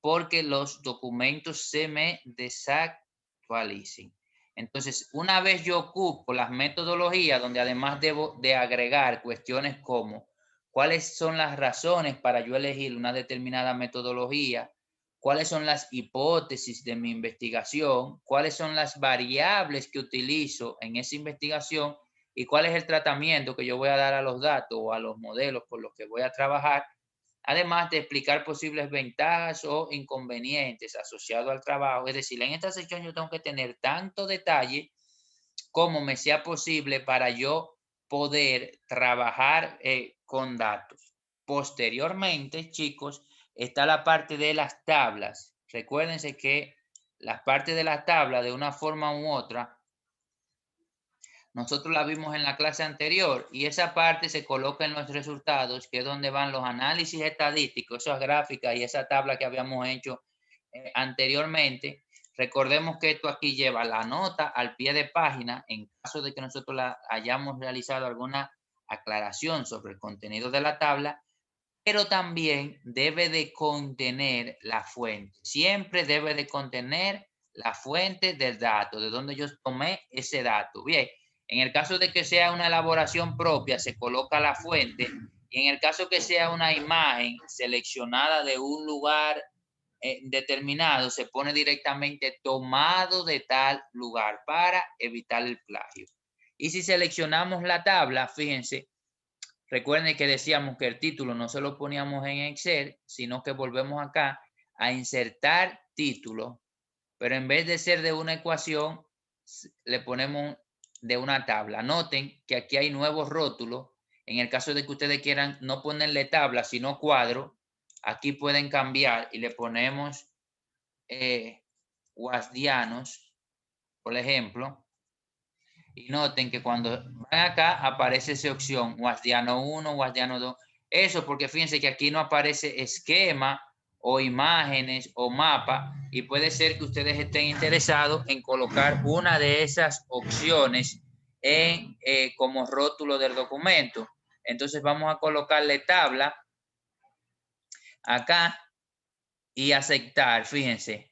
porque los documentos se me desactualicen. Entonces, una vez yo ocupo las metodologías donde además debo de agregar cuestiones como cuáles son las razones para yo elegir una determinada metodología, cuáles son las hipótesis de mi investigación, cuáles son las variables que utilizo en esa investigación y cuál es el tratamiento que yo voy a dar a los datos o a los modelos con los que voy a trabajar, además de explicar posibles ventajas o inconvenientes asociados al trabajo. Es decir, en esta sección yo tengo que tener tanto detalle como me sea posible para yo poder trabajar con datos. Posteriormente, chicos, está la parte de las tablas. Recuérdense que las partes de la tabla de una forma u otra, nosotros la vimos en la clase anterior y esa parte se coloca en los resultados, que es donde van los análisis estadísticos, esas gráficas y esa tabla que habíamos hecho anteriormente. Recordemos que esto aquí lleva la nota al pie de página en caso de que nosotros hayamos realizado alguna aclaración sobre el contenido de la tabla, pero también debe de contener la fuente. Siempre debe de contener la fuente del dato, de donde yo tomé ese dato. Bien, en el caso de que sea una elaboración propia, se coloca la fuente. Y en el caso que sea una imagen seleccionada de un lugar determinado, se pone directamente tomado de tal lugar para evitar el plagio. Y si seleccionamos la tabla, fíjense, recuerden que decíamos que el título no se lo poníamos en Excel, sino que volvemos acá a insertar título, pero en vez de ser de una ecuación, le ponemos de una tabla. Noten que aquí hay nuevos rótulos. En el caso de que ustedes quieran no ponerle tabla, sino cuadro, aquí pueden cambiar y le ponemos guasdianos, por ejemplo. Y noten que cuando van acá aparece esa opción, guasdiano 1, guasdiano 2. Eso porque fíjense que aquí no aparece esquema o imágenes o mapa y puede ser que ustedes estén interesados en colocar una de esas opciones en, como rótulo del documento. Entonces vamos a colocarle tabla acá y aceptar, fíjense,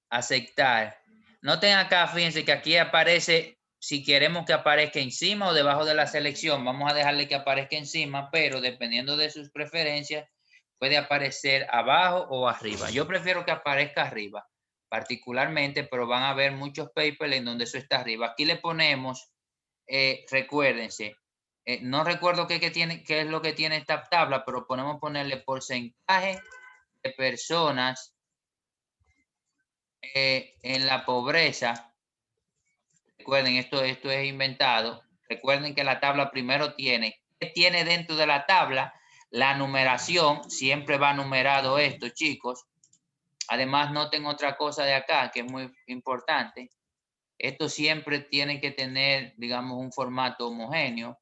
aceptar. Noten acá, fíjense que aquí aparece, si queremos que aparezca encima o debajo de la selección, vamos a dejarle que aparezca encima, pero dependiendo de sus preferencias, puede aparecer abajo o arriba. Yo prefiero que aparezca arriba, particularmente, pero van a ver muchos papers en donde eso está arriba. Aquí le ponemos, recuérdense, no recuerdo qué es lo que tiene esta tabla, pero podemos ponerle porcentaje de personas en la pobreza. Recuerden, esto es inventado. Recuerden que la tabla primero tiene, ¿qué tiene dentro de la tabla? La numeración, siempre va numerado esto, chicos. Además, noten otra cosa de acá que es muy importante. Esto siempre tiene que tener, digamos, un formato homogéneo,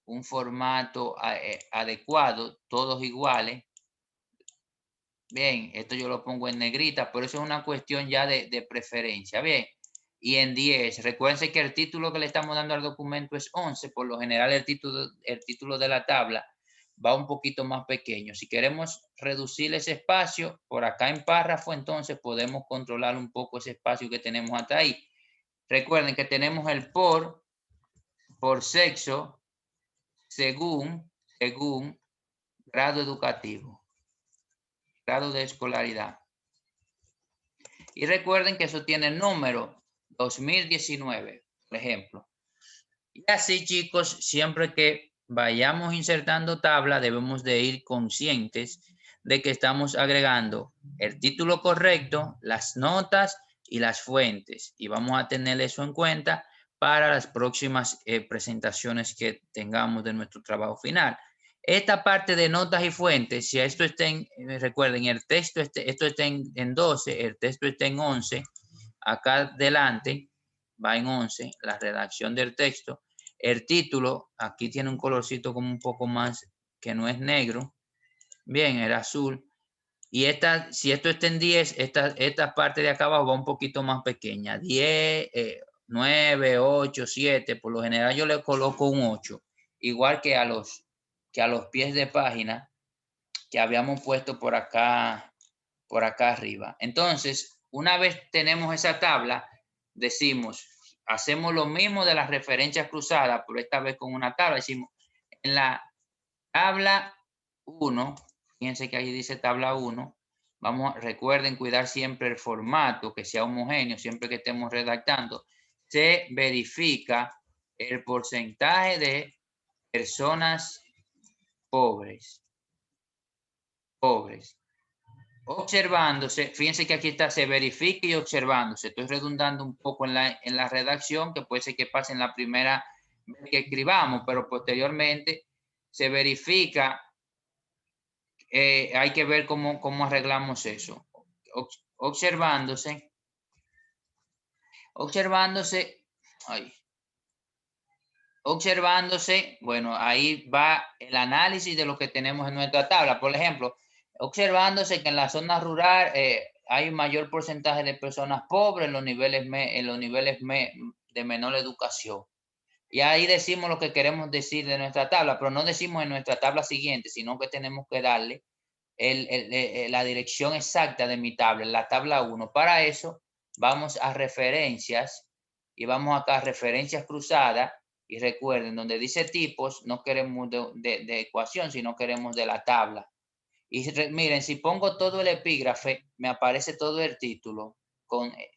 un formato adecuado, todos iguales. Bien, esto yo lo pongo en negrita, pero eso es una cuestión ya de preferencia. Bien, y en 10, recuerden que el título que le estamos dando al documento es 11, por lo general el título de la tabla va un poquito más pequeño. Si queremos reducir ese espacio, por acá en párrafo, entonces podemos controlar un poco ese espacio que tenemos hasta ahí. Recuerden que tenemos el por sexo, según grado educativo, grado de escolaridad. Y recuerden que eso tiene el número 2019, por ejemplo. Y así, chicos, siempre que vayamos insertando tabla, debemos de ir conscientes de que estamos agregando el título correcto, las notas y las fuentes. Y vamos a tener eso en cuenta para las próximas presentaciones que tengamos de nuestro trabajo final. Esta parte de notas y fuentes, si esto está en, recuerden, el texto, esto está en 12, el texto está en 11, acá adelante va en 11, la redacción del texto. El título, aquí tiene un colorcito como un poco más, que no es negro. Bien, el azul. Y si esto está en 10, esta parte de acá abajo va un poquito más pequeña. 10, 9, 8, 7. Por lo general yo le coloco un 8. Igual que a los pies de página que habíamos puesto por acá arriba. Entonces, una vez tenemos esa tabla, decimos, hacemos lo mismo de las referencias cruzadas, pero esta vez con una tabla. Decimos, en la tabla 1, fíjense que ahí dice tabla 1, recuerden cuidar siempre el formato, que sea homogéneo, siempre que estemos redactando. Se verifica el porcentaje de personas pobres. Observándose, fíjense que aquí está, se verifica y observándose. Estoy redundando un poco en la redacción, que puede ser que pase en la primera vez que escribamos, pero posteriormente se verifica. Hay que ver cómo arreglamos eso. Observándose Observándose, bueno, ahí va el análisis de lo que tenemos en nuestra tabla. Por ejemplo, observándose que en la zona rural hay un mayor porcentaje de personas pobres en los niveles, de menor educación. Y ahí decimos lo que queremos decir de nuestra tabla, pero no decimos en nuestra tabla siguiente, sino que tenemos que darle la dirección exacta de mi tabla, la tabla 1. Para eso vamos a referencias y vamos acá a referencias cruzadas y recuerden, donde dice tipos, no queremos de ecuación, sino queremos de la tabla. Y miren, si pongo todo el epígrafe, me aparece todo el título,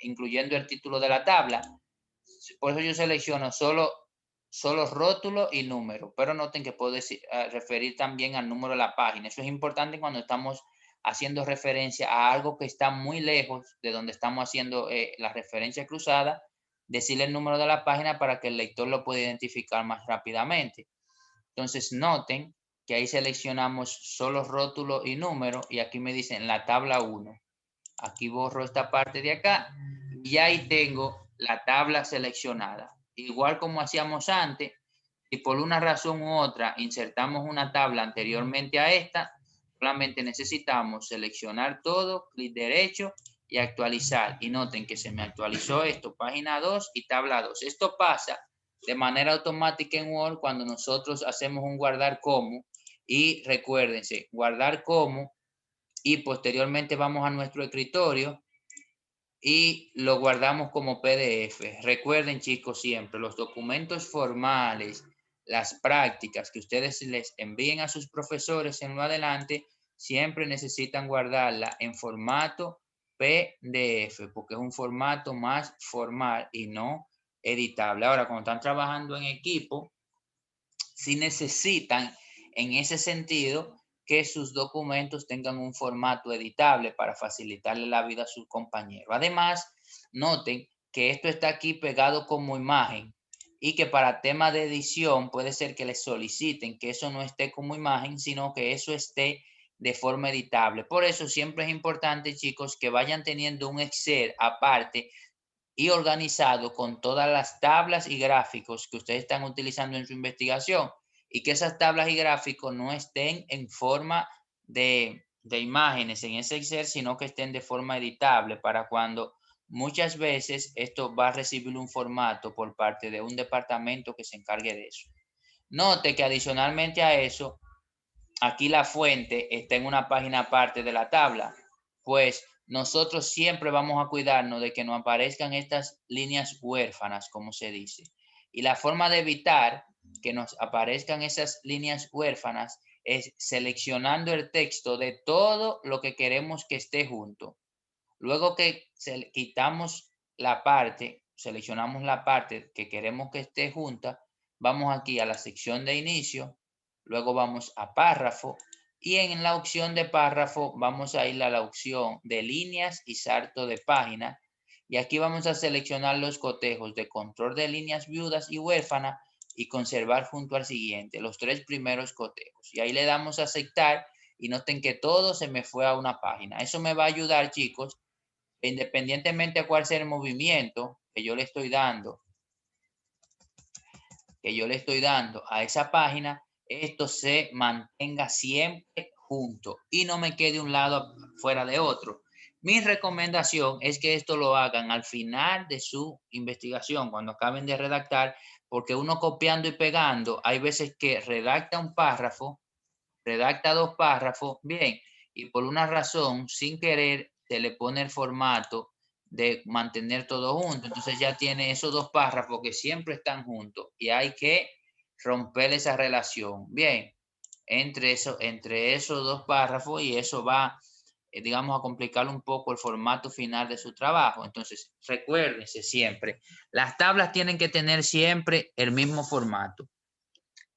incluyendo el título de la tabla. Por eso yo selecciono solo rótulo y número, pero noten que puedo referir también al número de la página. Eso es importante cuando estamos haciendo referencia a algo que está muy lejos de donde estamos haciendo la referencia cruzada, decirle el número de la página para que el lector lo pueda identificar más rápidamente. Entonces noten que ahí seleccionamos solo rótulo y número y aquí me dicen la tabla 1. Aquí borro esta parte de acá y ahí tengo la tabla seleccionada. Igual como hacíamos antes, si por una razón u otra insertamos una tabla anteriormente a esta, solamente necesitamos seleccionar todo, clic derecho y actualizar. Y noten que se me actualizó esto, página 2 y tabla 2. Esto pasa de manera automática en Word cuando nosotros hacemos un guardar como. Y recuérdense, guardar como y posteriormente vamos a nuestro escritorio y lo guardamos como PDF. Recuerden, chicos, siempre los documentos formales, las prácticas que ustedes les envíen a sus profesores en lo adelante, siempre necesitan guardarla en formato PDF, porque es un formato más formal y no editable. Ahora, cuando están trabajando en equipo, si necesitan en ese sentido que sus documentos tengan un formato editable para facilitarle la vida a sus compañeros. Además, noten que esto está aquí pegado como imagen y que para tema de edición puede ser que les soliciten que eso no esté como imagen, sino que eso esté de forma editable. Por eso siempre es importante, chicos, que vayan teniendo un Excel aparte y organizado con todas las tablas y gráficos que ustedes están utilizando en su investigación y que esas tablas y gráficos no estén en forma de imágenes en ese Excel, sino que estén de forma editable para cuando muchas veces esto va a recibir un formato por parte de un departamento que se encargue de eso. Note que adicionalmente a eso, aquí la fuente está en una página aparte de la tabla, pues nosotros siempre vamos a cuidarnos de que no aparezcan estas líneas huérfanas, como se dice. Y la forma de evitar que nos aparezcan esas líneas huérfanas es seleccionando el texto de todo lo que queremos que esté junto. Luego que quitamos la parte, seleccionamos la parte que queremos que esté junta, vamos aquí a la sección de inicio, luego vamos a párrafo y en la opción de párrafo vamos a ir a la opción de líneas y salto de página y aquí vamos a seleccionar los cotejos de control de líneas viudas y huérfanas y conservar junto al siguiente, los 3 primeros cotejos. Y ahí le damos a aceptar y noten que todo se me fue a una página. Eso me va a ayudar, chicos, independientemente de cuál sea el movimiento que yo le estoy dando, a esa página, esto se mantenga siempre junto y no me quede un lado fuera de otro. Mi recomendación es que esto lo hagan al final de su investigación, cuando acaben de redactar, porque uno copiando y pegando, hay veces que redacta un párrafo, redacta 2 párrafos, bien, y por una razón, sin querer, se le pone el formato de mantener todo junto. Entonces ya tiene esos 2 párrafos que siempre están juntos y hay que romper esa relación. Bien, entre esos 2 párrafos y eso va, digamos, a complicar un poco el formato final de su trabajo. Entonces, recuérdense siempre, las tablas tienen que tener siempre el mismo formato.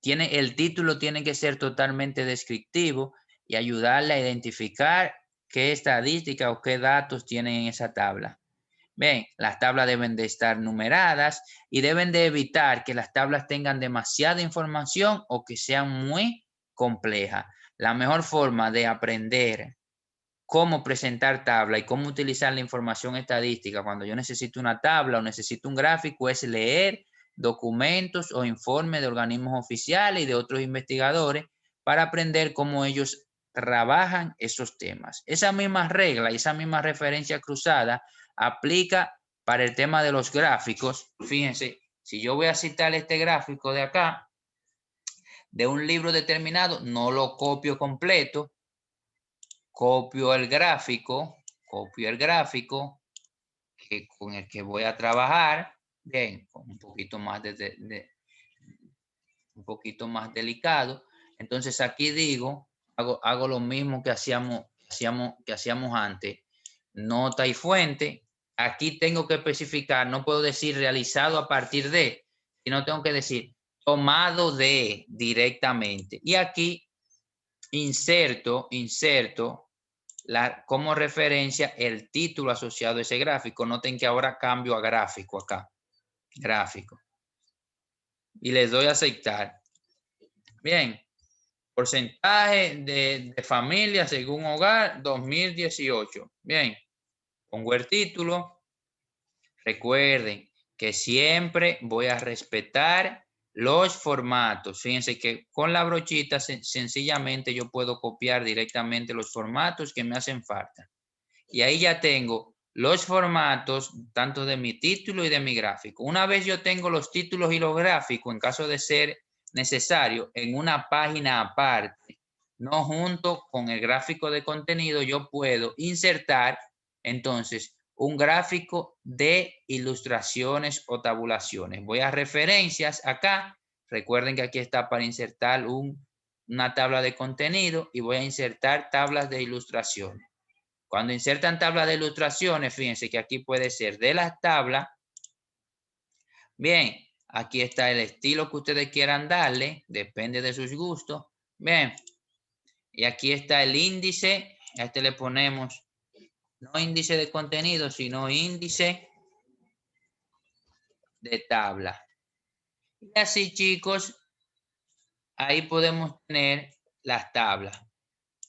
El título tiene que ser totalmente descriptivo y ayudarle a identificar qué estadística o qué datos tienen en esa tabla. Bien, las tablas deben de estar numeradas y deben de evitar que las tablas tengan demasiada información o que sean muy complejas. La mejor forma de aprender cómo presentar tabla y cómo utilizar la información estadística cuando yo necesito una tabla o necesito un gráfico es leer documentos o informes de organismos oficiales y de otros investigadores para aprender cómo ellos trabajan esos temas. Esa misma regla y esa misma referencia cruzada aplica para el tema de los gráficos. Fíjense, si yo voy a citar este gráfico de acá, de un libro determinado, no lo copio completo, copio el gráfico con el que voy a trabajar, bien, con un poquito más un poquito más delicado. Entonces aquí digo, hago lo mismo que hacíamos antes, nota y fuente. Aquí tengo que especificar, no puedo decir realizado a partir de, sino tengo que decir tomado de directamente. Y aquí inserto como referencia el título asociado a ese gráfico. Noten que ahora cambio a gráfico acá. Gráfico. Y les doy a aceptar. Bien. Porcentaje de familia según hogar 2018. Bien. Pongo el título. Recuerden que siempre voy a respetar los formatos. Fíjense que con la brochita sencillamente yo puedo copiar directamente los formatos que me hacen falta. Y ahí ya tengo los formatos tanto de mi título y de mi gráfico. Una vez yo tengo los títulos y los gráficos, en caso de ser necesario, en una página aparte, no junto con el gráfico de contenido, yo puedo insertar entonces un gráfico de ilustraciones o tabulaciones. Voy a referencias acá. Recuerden que aquí está para insertar una tabla de contenido y voy a insertar tablas de ilustraciones. Cuando insertan tablas de ilustraciones, fíjense que aquí puede ser de las tablas. Bien, aquí está el estilo que ustedes quieran darle, depende de sus gustos. Bien, y aquí está el índice. A este le ponemos no índice de contenido, sino índice de tabla. Y así, chicos, ahí podemos tener las tablas.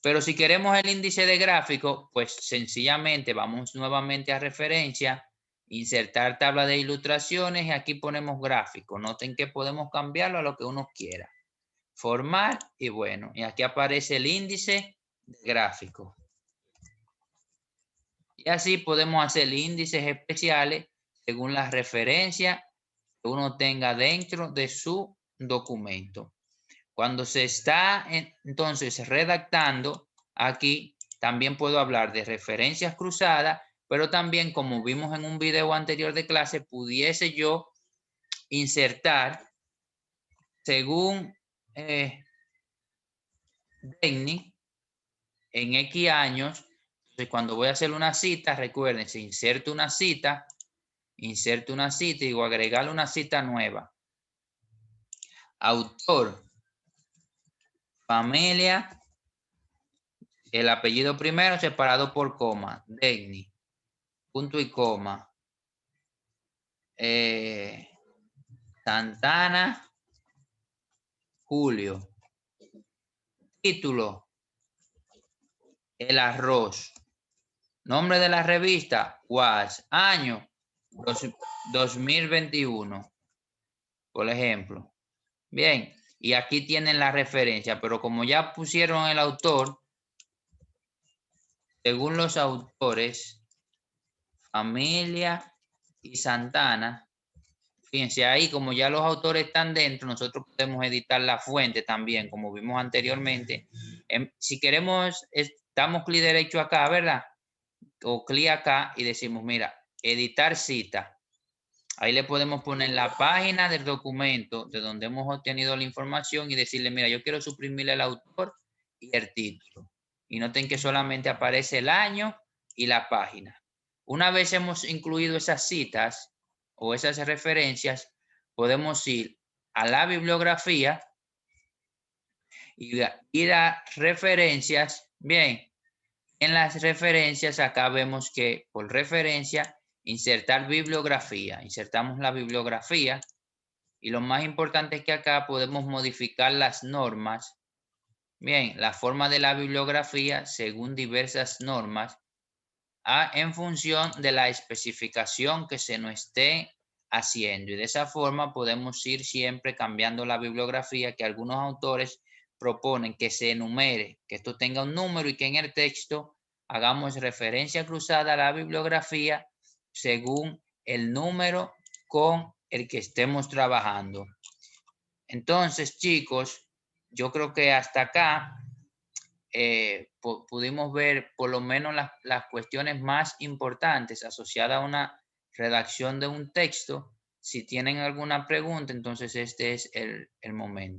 Pero si queremos el índice de gráfico, pues sencillamente vamos nuevamente a referencia, insertar tabla de ilustraciones y aquí ponemos gráfico. Noten que podemos cambiarlo a lo que uno quiera. Formar y bueno, y aquí aparece el índice de gráfico. Y así podemos hacer índices especiales según las referencias que uno tenga dentro de su documento. Cuando se está entonces redactando, aquí también puedo hablar de referencias cruzadas, pero también, como vimos en un video anterior de clase, pudiese yo insertar según Denny en X años. Entonces, cuando voy a hacer una cita, recuerden, si inserto una cita y digo agregarle una cita nueva. Autor, familia, el apellido primero separado por coma, Denny, punto y coma. Santana, Julio. Título, El Arroz. Nombre de la revista, Was. Año, 2021. Por ejemplo. Bien, y aquí tienen la referencia, pero como ya pusieron el autor, según los autores, familia y Santana, fíjense ahí, como ya los autores están dentro, nosotros podemos editar la fuente también, como vimos anteriormente. Si queremos, damos clic derecho acá, ¿verdad? O clic acá y decimos, mira, editar cita. Ahí le podemos poner la página del documento de donde hemos obtenido la información y decirle, mira, yo quiero suprimirle el autor y el título. Y noten que solamente aparece el año y la página. Una vez hemos incluido esas citas o esas referencias, podemos ir a la bibliografía y ir a referencias. Bien, en las referencias acá vemos que por referencia insertar bibliografía. Insertamos la bibliografía y lo más importante es que acá podemos modificar las normas Bien, la forma de la bibliografía según diversas normas en función de la especificación que se nos esté haciendo. Y de esa forma podemos ir siempre cambiando la bibliografía que algunos autores proponen que se enumere, que esto tenga un número y que en el texto hagamos referencia cruzada a la bibliografía según el número con el que estemos trabajando. Entonces, chicos, yo creo que hasta acá pudimos ver por lo menos las cuestiones más importantes asociadas a una redacción de un texto. Si tienen alguna pregunta, entonces este es el momento.